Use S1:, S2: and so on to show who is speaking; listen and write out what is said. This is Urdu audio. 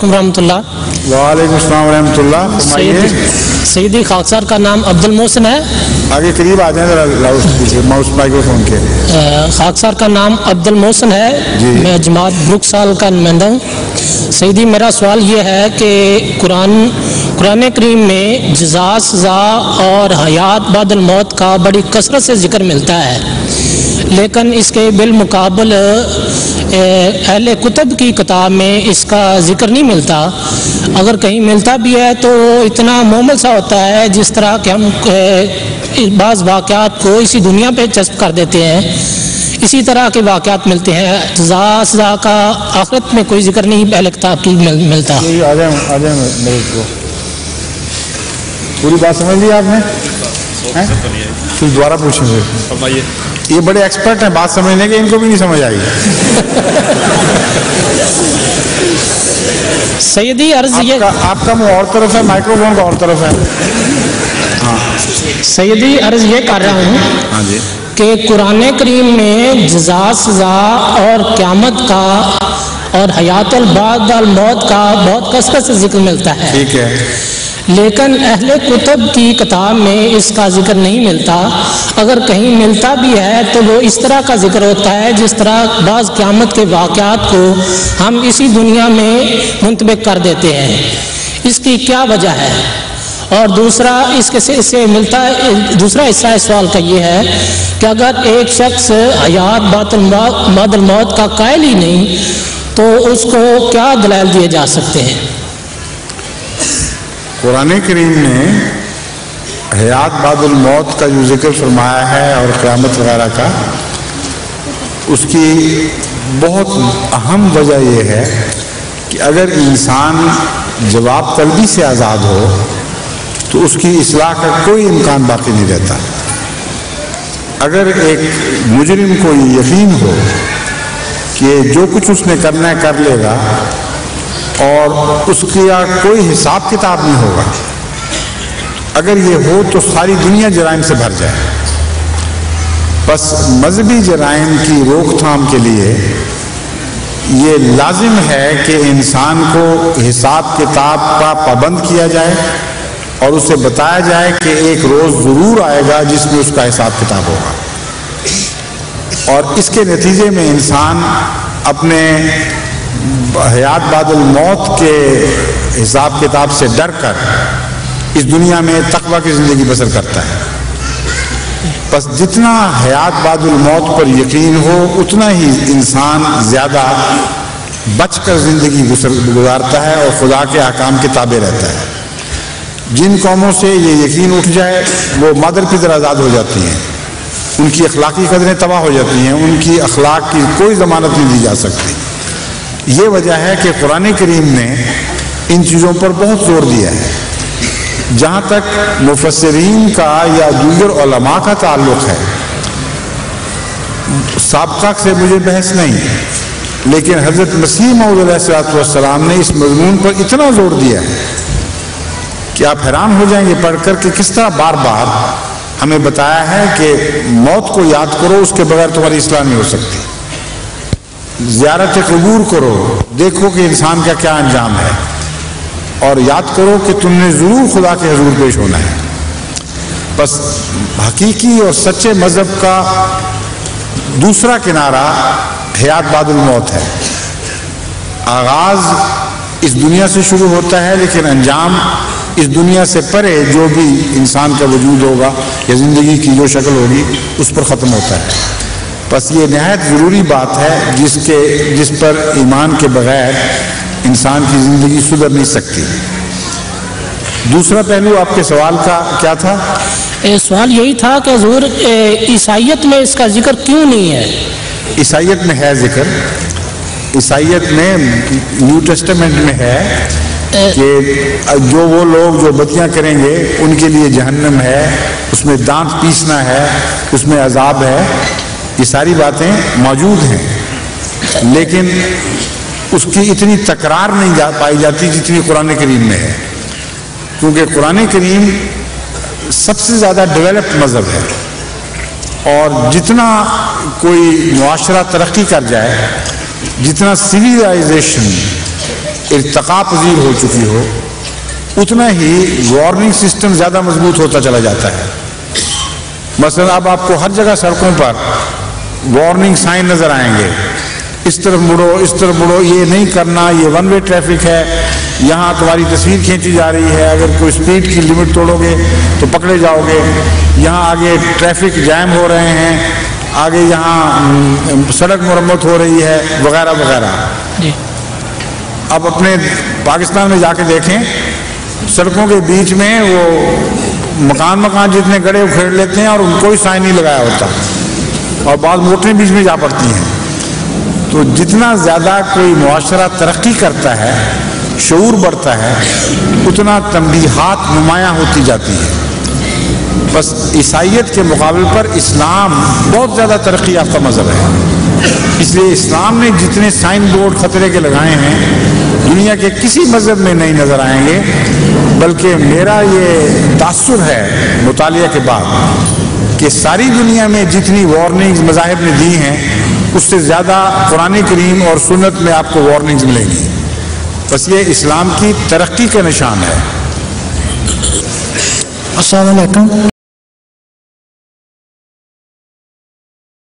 S1: رحمۃ اللہ۔
S2: وعلیکم السلام ورحمۃ اللہ۔
S1: سیدی خاکسار کا نام عبد المحسن ہے۔
S2: آگے قریب آ جائیں ذرا ماؤس مائکرو فون کے۔
S1: خاکسار کا نام عبد المحسن ہے جی۔ میں جماعت بروک سال کا نمائندہ ہوں۔ سیدی میرا سوال یہ ہے کہ قرآن کریم میں جزا سزا اور حیات بعد الموت کا بڑی کثرت سے ذکر ملتا ہے، لیکن اس کے بالمقابل اہل کتب کی کتاب میں اس کا ذکر نہیں ملتا۔ اگر کہیں ملتا بھی ہے تو اتنا مومل سا ہوتا ہے، جس طرح کہ ہم بعض واقعات کو اسی دنیا پہ چسپ کر دیتے ہیں، اسی طرح کے واقعات ملتے ہیں۔ جزا سزا کا آخرت میں کوئی ذکر نہیں اہل کتاب کی ملتا۔
S2: آ جائیں میرے کو پوری بات سمجھ لی آپ نے؟ پھر دوبارہ پوچھیں گے۔ فرمائیے۔ یہ بڑے ایکسپرٹ ہیں بات سمجھنے کے، ان کو بھی نہیں سمجھ آئی۔
S1: سیدی عرض یہ
S2: آپ کا منہ اور طرف ہے، مائکرو فون کا اور طرف ہے۔ ہاں
S1: سیدی عرض یہ کر رہا ہوں
S2: ہاں جی
S1: کہ قرآن کریم میں جزا سزا اور قیامت کا اور حیات بعد الموت کا بہت کثرت سے ذکر ملتا ہے،
S2: ٹھیک ہے،
S1: لیکن اہل کتب کی کتاب میں اس کا ذکر نہیں ملتا۔ اگر کہیں ملتا بھی ہے تو وہ اس طرح کا ذکر ہوتا ہے جس طرح بعض قیامت کے واقعات کو ہم اسی دنیا میں منطبق کر دیتے ہیں۔ اس کی کیا وجہ ہے؟ اور دوسرا اس کے سے ملتا ہے، دوسرا حصہ اس سوال کا یہ ہے کہ اگر ایک شخص حیات بعد الموت کا قائل ہی نہیں تو اس کو کیا دلائل دیے جا سکتے ہیں؟
S2: قرآن کریم نے حیات بعد الموت کا جو ذکر فرمایا ہے اور قیامت وغیرہ کا، اس کی بہت اہم وجہ یہ ہے کہ اگر انسان جواب طلبی سے آزاد ہو تو اس کی اصلاح کا کوئی امکان باقی نہیں رہتا۔ اگر ایک مجرم کو یہ یقین ہو کہ جو کچھ اس نے کرنا ہے کر لے گا اور اس کا کوئی حساب کتاب نہیں ہوگا، اگر یہ ہو تو ساری دنیا جرائم سے بھر جائے۔ بس مذہبی جرائم کی روک تھام کے لیے یہ لازم ہے کہ انسان کو حساب کتاب کا پابند کیا جائے اور اسے بتایا جائے کہ ایک روز ضرور آئے گا جس میں اس کا حساب کتاب ہوگا، اور اس کے نتیجے میں انسان اپنے حیات بعد الموت کے حساب کتاب سے ڈر کر اس دنیا میں تقوی کی زندگی بسر کرتا ہے۔ بس جتنا حیات بعد الموت پر یقین ہو اتنا ہی انسان زیادہ بچ کر زندگی گزارتا ہے اور خدا کے احکام کے تابع رہتا ہے۔ جن قوموں سے یہ یقین اٹھ جائے وہ مادر پدر آزاد ہو جاتی ہیں، ان کی اخلاقی قدریں تباہ ہو جاتی ہیں، ان کی اخلاق کی کوئی ضمانت نہیں دی جا سکتی۔ یہ وجہ ہے کہ قرآن کریم نے ان چیزوں پر بہت زور دیا ہے۔ جہاں تک مفسرین کا یا دیگر علماء کا تعلق ہے، سابقہ سے مجھے بحث نہیں، لیکن حضرت مسیح موعود علیہ السلام نے اس مضمون پر اتنا زور دیا ہے کہ آپ حیران ہو جائیں گے پڑھ کر کہ کس طرح بار بار ہمیں بتایا ہے کہ موت کو یاد کرو، اس کے بغیر تمہاری اصلاح نہیں ہو سکتی۔ زیارت قبور کرو، دیکھو کہ انسان کا کیا انجام ہے، اور یاد کرو کہ تم نے ضرور خدا کے حضور پیش ہونا ہے۔ بس حقیقی اور سچے مذہب کا دوسرا کنارہ حیات بعد الموت ہے۔ آغاز اس دنیا سے شروع ہوتا ہے، لیکن انجام اس دنیا سے پرے جو بھی انسان کا وجود ہوگا یا زندگی کی جو شکل ہوگی اس پر ختم ہوتا ہے۔ بس یہ نہایت ضروری بات ہے جس پر ایمان کے بغیر انسان کی زندگی سدھر نہیں سکتی۔ دوسرا پہلو آپ کے سوال کا کیا تھا؟
S1: سوال یہی تھا کہ حضور عیسائیت میں اس کا ذکر کیوں نہیں ہے؟
S2: عیسائیت میں ہے ذکر، عیسائیت میں نیو ٹیسٹمنٹ میں ہے کہ جو وہ لوگ جو بدیاں کریں گے ان کے لیے جہنم ہے، اس میں دانت پیسنا ہے، اس میں عذاب ہے۔ یہ ساری باتیں موجود ہیں، لیکن اس کی اتنی تکرار نہیں پائی جاتی جتنی قرآن کریم میں ہے، کیونکہ قرآن کریم سب سے زیادہ ڈیولپڈ مذہب ہے، اور جتنا کوئی معاشرہ ترقی کر جائے، جتنا سویلائزیشن ارتقا پذیر ہو چکی ہو اتنا ہی وارننگ سسٹم زیادہ مضبوط ہوتا چلا جاتا ہے. مثلا اب آپ کو ہر جگہ سڑکوں پر وارننگ سائن نظر آئیں گے، اس طرف مڑو، اس طرف مڑو، یہ نہیں کرنا، یہ ون وے ٹریفک ہے، یہاں تمہاری تصویر کھینچی جا رہی ہے، اگر کوئی اسپیڈ کی لمٹ توڑو گے تو پکڑے جاؤ گے، یہاں آگے ٹریفک جیم ہو رہے ہیں، آگے یہاں سڑک مرمت ہو رہی ہے، وغیرہ وغیرہ. اب اپنے پاکستان میں جا کے دیکھیں، سڑکوں کے بیچ میں وہ مکان جتنے گڑے اکھیڑ لیتے ہیں اور ان کو ہی سائن نہیں لگایا ہوتا، اور بعض موٹریں بیچ میں جا پڑتی ہیں. تو جتنا زیادہ کوئی معاشرہ ترقی کرتا ہے، شعور بڑھتا ہے، اتنا تنبیہات نمایاں ہوتی جاتی ہے. بس عیسائیت کے مقابل پر اسلام بہت زیادہ ترقی یافتہ مذہب ہے، اس لیے اسلام نے جتنے سائن بورڈ خطرے کے لگائے ہیں دنیا کے کسی مذہب میں نہیں نظر آئیں گے. بلکہ میرا یہ تاثر ہے مطالعہ کے بعد کہ ساری دنیا میں جتنی وارننگز مذاہب نے دی ہیں اس سے زیادہ قرآن کریم اور سنت میں آپ کو وارننگز ملیں گی. بس یہ اسلام کی ترقی کا نشان ہے.
S3: السلام علیکم.